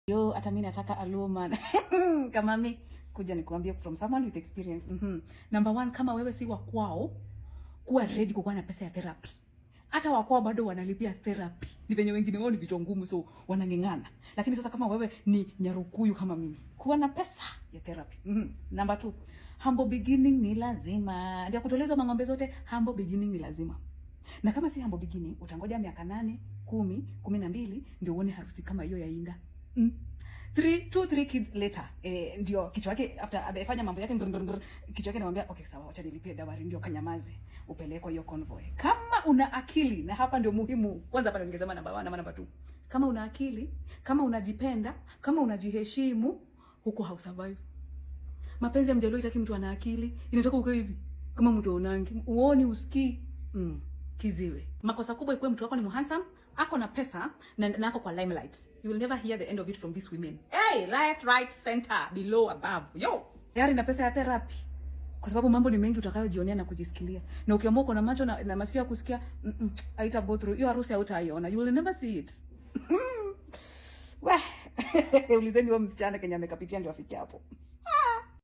Yo, hata mimi nataka aluma. Kama mimi kuja nikuambia from someone with experience. Number one, kama wewe si wa kwao, kuwa ready kukuwa na pesa ya therapy. Hata wa kwao bado wanalipia therapy. Ni venye wengine wao ni vichwa ngumu so wanangengana. Lakini sasa kama wewe ni nyarukuyu kama mimi, kuwa na pesa ya therapy. Number two, humble beginning ni lazima. Ndio kutueleza mang'ombe zote, humble beginning ni lazima. Na kama si humble beginning, utangoja miaka 8, 10, 12 ndio uone harusi kama hiyo ya Inga. 3 kids later, ndio kichwa yake after amefanya mambo yake kichwa yake anamwambia okay sawa, acha nilipie dawari ndio kanyamaze upelekwe hiyo convoy. Kama una akili, na hapa ndio muhimu. Kwanza hapa ningesema number 1 na number 2. Kama una akili, kama unajipenda, kama unajiheshimu, huko hausurvive. Mapenzi ya mjaluo itaki mtu ana akili, inataka ukae hivi kama mtu unangi, uoni usikii. Kiziwe. Makosa kubwa ikuwe mtu wako ni handsome, ako na pesa na ako kwa limelight. You will never hear the end of it from these women. Hey, left, right, center, below, above. Yo, yari na pesa ya therapy. Kwa sababu mambo ni mengi utakayojionea na kujisikilia. Na ukiamua uko na macho na masikio ya kusikia, haita go through. Hiyo harusi hautaiona. You will never see it. Weh, ulizeni wa msichana Kenya amekapitia ndio afike hapo.